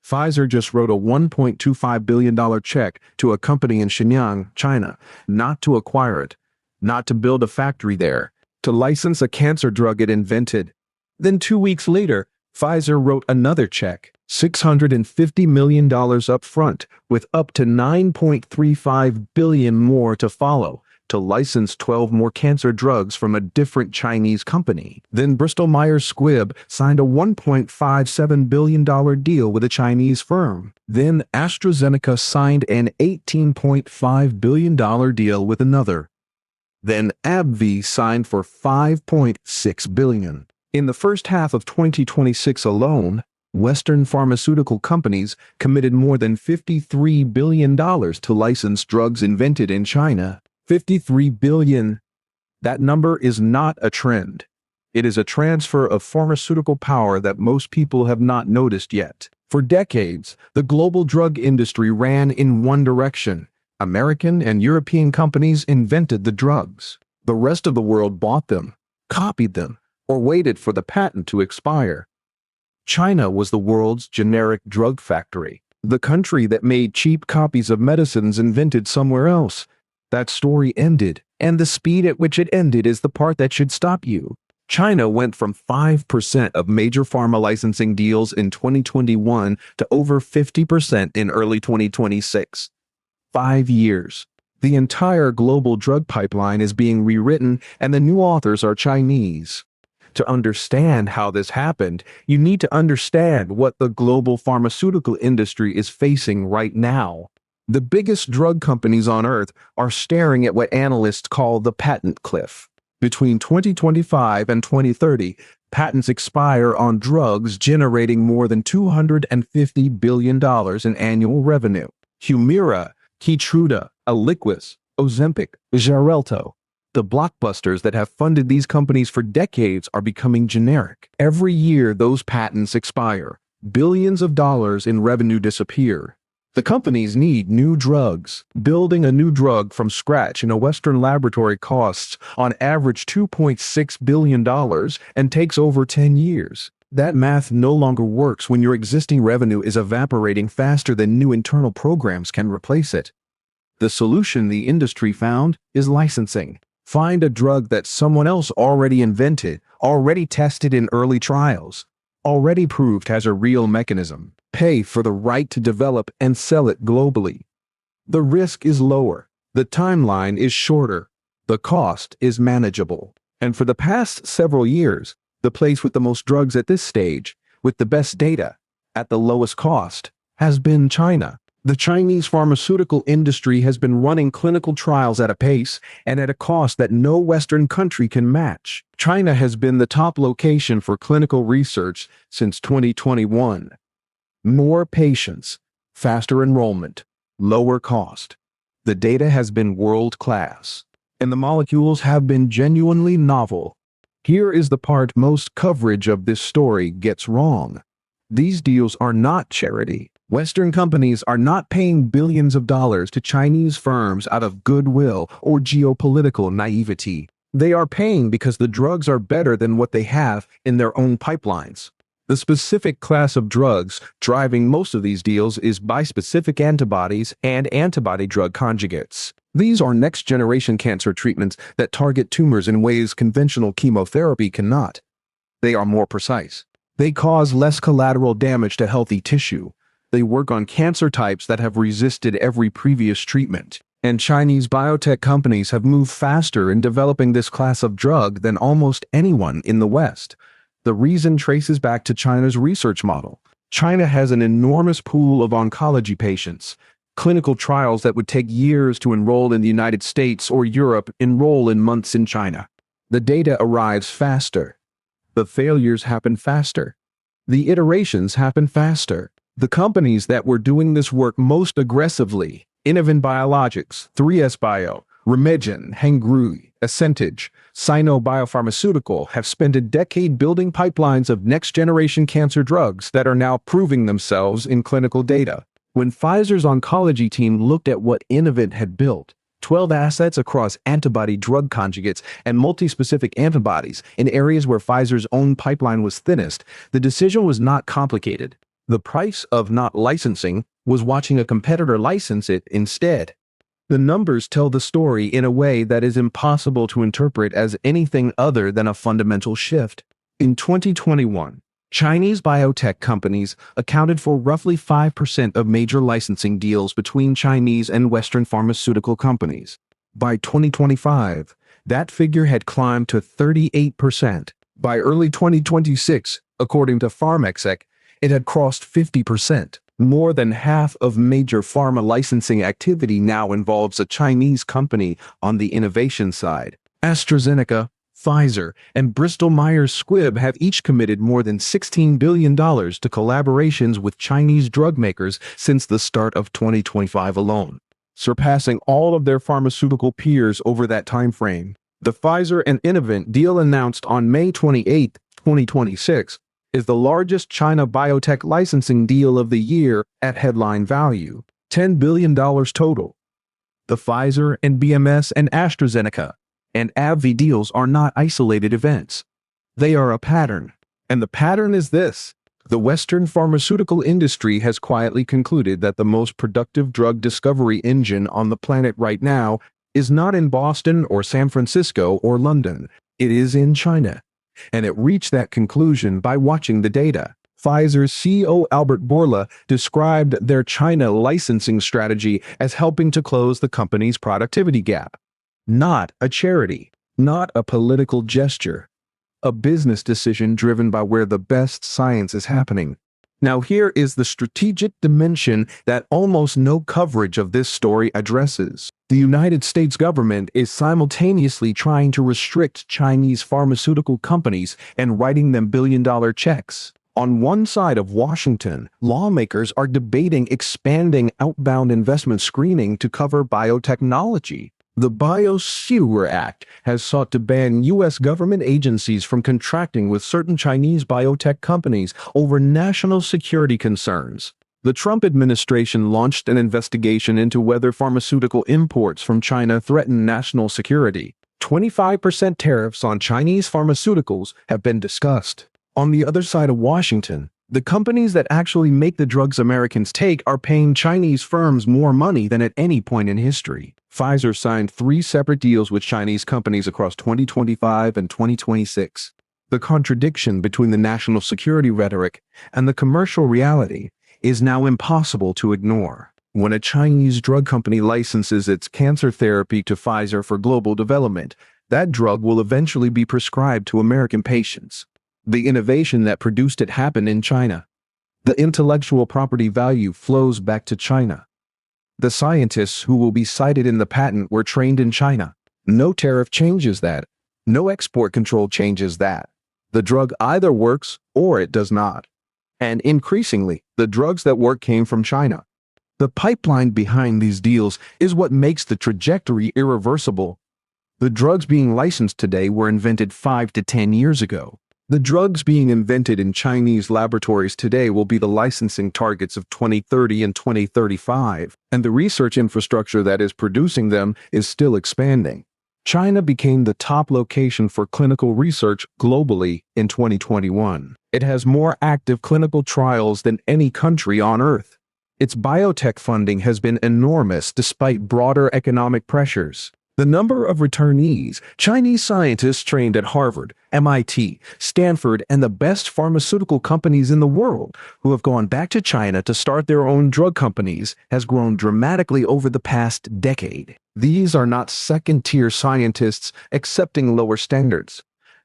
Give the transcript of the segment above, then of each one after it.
Pfizer just wrote a $1.25 billion check to a company in Shenyang, China, not to acquire it, not to build a factory there, to license a cancer drug it invented. Then 2 weeks later, Pfizer wrote another check, $650 million up front, with up to $9.35 billion more to follow, to license 12 more cancer drugs from a different Chinese company. Then Bristol Myers Squibb signed a $1.57 billion deal with a Chinese firm. Then AstraZeneca signed an $18.5 billion deal with another. Then AbbVie signed for $5.6 billion. In the first half of 2026 alone, Western pharmaceutical companies committed more than $53 billion to license drugs invented in China. $53 billion. That number is not a trend. It is a transfer of pharmaceutical power that most people have not noticed yet. For decades, the global drug industry ran in one direction. American and European companies invented the drugs. The rest of the world bought them, copied them, or waited for the patent to expire. China was the world's generic drug factory, the country that made cheap copies of medicines invented somewhere else. That story ended, and the speed at which it ended is the part that should stop you. China went from 5% of major pharma licensing deals in 2021 to over 50% in early 2026. 5 years. The entire global drug pipeline is being rewritten, and the new authors are Chinese. To understand how this happened, you need to understand what the global pharmaceutical industry is facing right now. The biggest drug companies on Earth are staring at what analysts call the patent cliff. Between 2025 and 2030, patents expire on drugs generating more than $250 billion in annual revenue. Humira, Keytruda, Eliquis, Ozempic, Xarelto. The blockbusters that have funded these companies for decades are becoming generic. Every year those patents expire. Billions of dollars in revenue disappear. The companies need new drugs. Building a new drug from scratch in a Western laboratory costs, on average, $2.6 billion and takes over 10 years. That math no longer works when your existing revenue is evaporating faster than new internal programs can replace it. The solution the industry found is licensing. Find a drug that someone else already invented, already tested in early trials, already proved has a real mechanism. Pay for the right to develop and sell it globally. The risk is lower. The timeline is shorter. The cost is manageable. And for the past several years, the place with the most drugs at this stage, with the best data, at the lowest cost, has been China. The Chinese pharmaceutical industry has been running clinical trials at a pace and at a cost that no Western country can match. China has been the top location for clinical research since 2021. More patients, faster enrollment, lower cost. The data has been world-class, and the molecules have been genuinely novel. Here is the part most coverage of this story gets wrong. These deals are not charity. Western companies are not paying billions of dollars to Chinese firms out of goodwill or geopolitical naivety. They are paying because the drugs are better than what they have in their own pipelines. The specific class of drugs driving most of these deals is bispecific antibodies and antibody-drug conjugates. These are next-generation cancer treatments that target tumors in ways conventional chemotherapy cannot. They are more precise. They cause less collateral damage to healthy tissue. They work on cancer types that have resisted every previous treatment. And Chinese biotech companies have moved faster in developing this class of drug than almost anyone in the West. The reason traces back to China's research model. China has an enormous pool of oncology patients. Clinical trials that would take years to enroll in the United States or Europe enroll in months in China. The data arrives faster. The failures happen faster. The iterations happen faster. The companies that were doing this work most aggressively, Innovent Biologics, 3S Bio, Remegen, Hengrui, Ascentage, Sino Biopharmaceutical have spent a decade building pipelines of next-generation cancer drugs that are now proving themselves in clinical data. When Pfizer's oncology team looked at what Innovent had built, 12 assets across antibody-drug conjugates and multispecific antibodies in areas where Pfizer's own pipeline was thinnest, the decision was not complicated. The price of not licensing was watching a competitor license it instead. The numbers tell the story in a way that is impossible to interpret as anything other than a fundamental shift. In 2021, Chinese biotech companies accounted for roughly 5% of major licensing deals between Chinese and Western pharmaceutical companies. By 2025, that figure had climbed to 38%. By early 2026, according to Pharma, it had crossed 50%. More than half of major pharma licensing activity now involves a Chinese company on the innovation side. AstraZeneca, Pfizer, and Bristol Myers Squibb have each committed more than $16 billion to collaborations with Chinese drug makers since the start of 2025 alone, surpassing all of their pharmaceutical peers over that time frame. The Pfizer and Innovent deal announced on May 28, 2026, is the largest China biotech licensing deal of the year at headline value, $10 billion total. The Pfizer and BMS and AstraZeneca and AbbVie deals are not isolated events. They are a pattern, and the pattern is this. The Western pharmaceutical industry has quietly concluded that the most productive drug discovery engine on the planet right now is not in Boston or San Francisco or London. It is in China. And it reached that conclusion by watching the data. Pfizer's CEO Albert Bourla described their China licensing strategy as helping to close the company's productivity gap. Not a charity, not a political gesture, a business decision driven by where the best science is happening. Now here is the strategic dimension that almost no coverage of this story addresses. The United States government is simultaneously trying to restrict Chinese pharmaceutical companies and writing them billion-dollar checks. On one side of Washington, lawmakers are debating expanding outbound investment screening to cover biotechnology. The Biosecure Act has sought to ban U.S. government agencies from contracting with certain Chinese biotech companies over national security concerns. The Trump administration launched an investigation into whether pharmaceutical imports from China threaten national security. 25% tariffs on Chinese pharmaceuticals have been discussed. On the other side of Washington, the companies that actually make the drugs Americans take are paying Chinese firms more money than at any point in history. Pfizer signed 3 separate deals with Chinese companies across 2025 and 2026. The contradiction between the national security rhetoric and the commercial reality is now impossible to ignore. When a Chinese drug company licenses its cancer therapy to Pfizer for global development, that drug will eventually be prescribed to American patients. The innovation that produced it happened in China. The intellectual property value flows back to China. The scientists who will be cited in the patent were trained in China. No tariff changes that. No export control changes that. The drug either works or it does not. And increasingly, the drugs that work came from China. The pipeline behind these deals is what makes the trajectory irreversible. The drugs being licensed today were invented 5 to 10 years ago. The drugs being invented in Chinese laboratories today will be the licensing targets of 2030 and 2035, and the research infrastructure that is producing them is still expanding. China became the top location for clinical research globally in 2021. It has more active clinical trials than any country on Earth. Its biotech funding has been enormous despite broader economic pressures. The number of returnees, Chinese scientists trained at Harvard, MIT, Stanford, and the best pharmaceutical companies in the world who have gone back to China to start their own drug companies has grown dramatically over the past decade. These are not second-tier scientists accepting lower standards.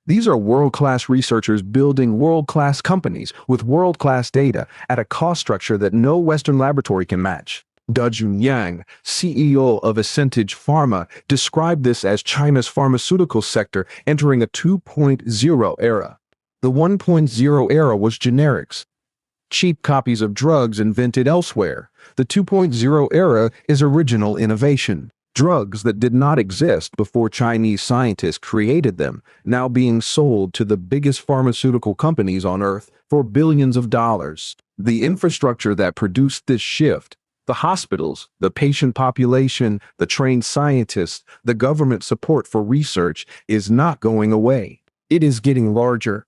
These are world-class researchers building world-class companies with world-class data at a cost structure that no Western laboratory can match. Dajun Yang, CEO of Ascentage Pharma, described this as China's pharmaceutical sector entering a 2.0 era. The 1.0 era was generics, cheap copies of drugs invented elsewhere. The 2.0 era is original innovation. Drugs that did not exist before Chinese scientists created them, now being sold to the biggest pharmaceutical companies on Earth for billions of dollars. The infrastructure that produced this shift, the hospitals, the patient population, the trained scientists, the government support for research is not going away. It is getting larger.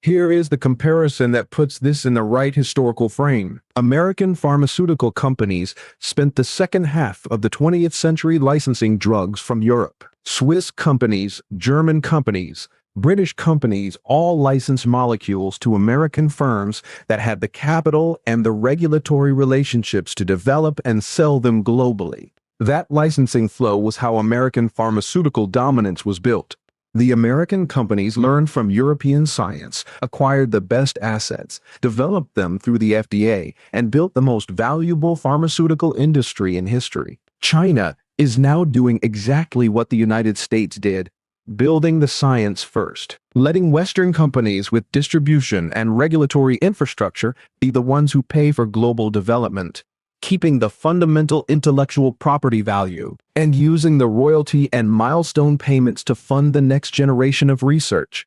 Here is the comparison that puts this in the right historical frame. American pharmaceutical companies spent the second half of the 20th century licensing drugs from Europe. Swiss companies, German companies, British companies all licensed molecules to American firms that had the capital and the regulatory relationships to develop and sell them globally. That licensing flow was how American pharmaceutical dominance was built. The American companies learned from European science, acquired the best assets, developed them through the FDA, and built the most valuable pharmaceutical industry in history. China is now doing exactly what the United States did, building the science first, letting Western companies with distribution and regulatory infrastructure be the ones who pay for global development, keeping the fundamental intellectual property value, and using the royalty and milestone payments to fund the next generation of research.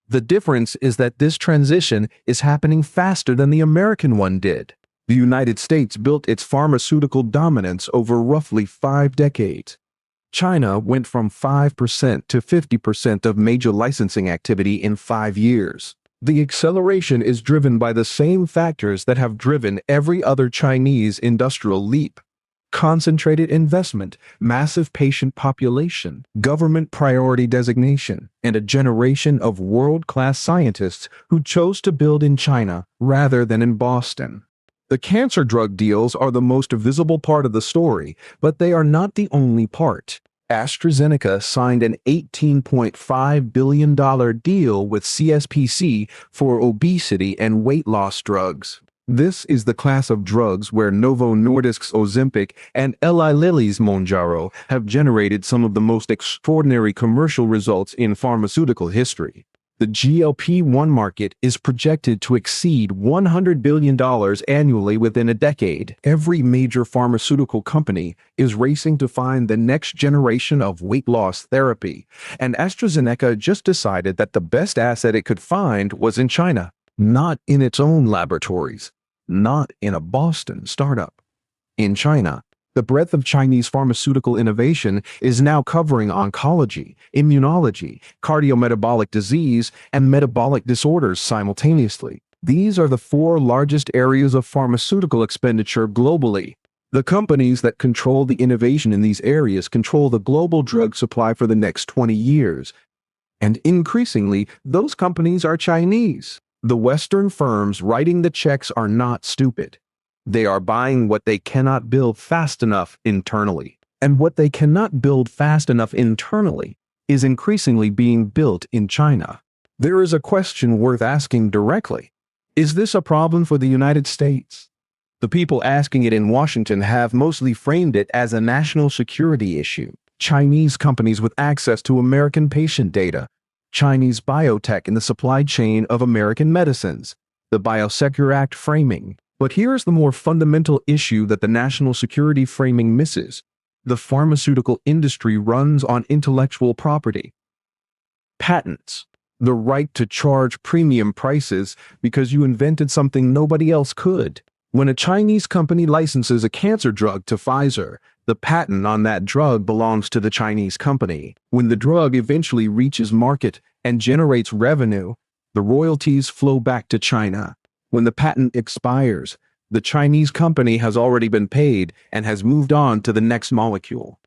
The difference is that this transition is happening faster than the American one did. The United States built its pharmaceutical dominance over roughly 5 decades. China went from 5% to 50% of major licensing activity in 5 years. The acceleration is driven by the same factors that have driven every other Chinese industrial leap: concentrated investment, massive patient population, government priority designation, and a generation of world-class scientists who chose to build in China rather than in Boston. The cancer drug deals are the most visible part of the story, but they are not the only part. AstraZeneca signed an $18.5 billion deal with CSPC for obesity and weight loss drugs. This is the class of drugs where Novo Nordisk's Ozempic and Eli Lilly's Mounjaro have generated some of the most extraordinary commercial results in pharmaceutical history. The GLP-1 market is projected to exceed $100 billion annually within a decade. Every major pharmaceutical company is racing to find the next generation of weight loss therapy, and AstraZeneca just decided that the best asset it could find was in China, not in its own laboratories, not in a Boston startup. In China, the breadth of Chinese pharmaceutical innovation is now covering oncology, immunology, cardiometabolic disease, and metabolic disorders simultaneously. These are the 4 largest areas of pharmaceutical expenditure globally. The companies that control the innovation in these areas control the global drug supply for the next 20 years. And increasingly, those companies are Chinese. The Western firms writing the checks are not stupid. They are buying what they cannot build fast enough internally. And what they cannot build fast enough internally is increasingly being built in China. There is a question worth asking directly. Is this a problem for the United States? The people asking it in Washington have mostly framed it as a national security issue. Chinese companies with access to American patient data, Chinese biotech in the supply chain of American medicines, the Biosecure Act framing. But here is the more fundamental issue that the national security framing misses. The pharmaceutical industry runs on intellectual property. Patents. The right to charge premium prices because you invented something nobody else could. When a Chinese company licenses a cancer drug to Pfizer, the patent on that drug belongs to the Chinese company. When the drug eventually reaches market and generates revenue, the royalties flow back to China. When the patent expires, the Chinese company has already been paid and has moved on to the next molecule.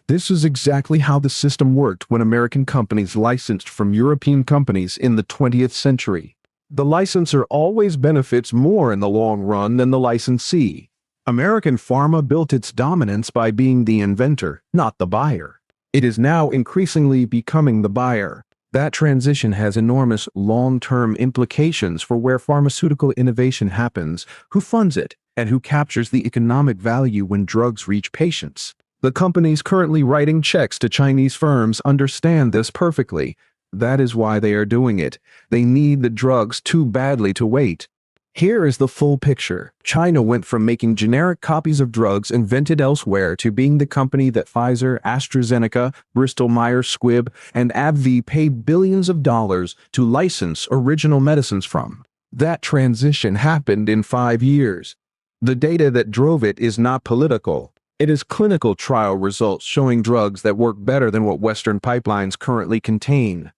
This is exactly how the system worked when American companies licensed from European companies in the 20th century. The licensor always benefits more in the long run than the licensee. American Pharma built its dominance by being the inventor, not the buyer. It is now increasingly becoming the buyer. That transition has enormous long-term implications for where pharmaceutical innovation happens, who funds it, and who captures the economic value when drugs reach patients. The companies currently writing checks to Chinese firms understand this perfectly. That is why they are doing it. They need the drugs too badly to wait. Here is the full picture. China went from making generic copies of drugs invented elsewhere to being the company that Pfizer, AstraZeneca, Bristol Myers Squibb, and AbbVie paid billions of dollars to license original medicines from. That transition happened in 5 years. The data that drove it is not political. It is clinical trial results showing drugs that work better than what Western pipelines currently contain.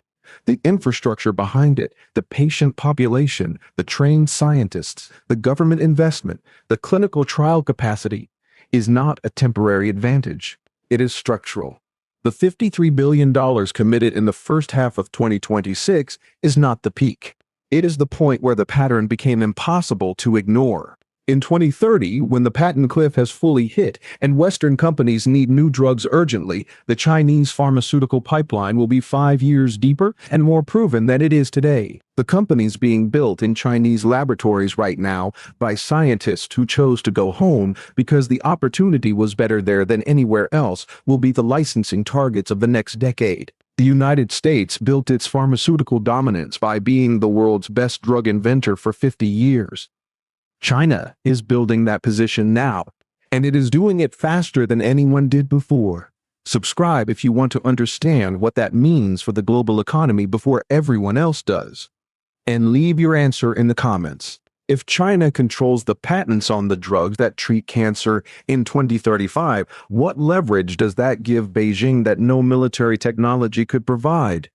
The infrastructure behind it, the patient population, the trained scientists, the government investment, the clinical trial capacity, is not a temporary advantage. It is structural. The $53 billion committed in the first half of 2026 is not the peak. It is the point where the pattern became impossible to ignore. In 2030, when the patent cliff has fully hit and Western companies need new drugs urgently, the Chinese pharmaceutical pipeline will be 5 years deeper and more proven than it is today. The companies being built in Chinese laboratories right now by scientists who chose to go home because the opportunity was better there than anywhere else will be the licensing targets of the next decade. The United States built its pharmaceutical dominance by being the world's best drug inventor for 50 years. China is building that position now, and it is doing it faster than anyone did before. Subscribe if you want to understand what that means for the global economy before everyone else does. And leave your answer in the comments. If China controls the patents on the drugs that treat cancer in 2035, what leverage does that give Beijing that no military technology could provide?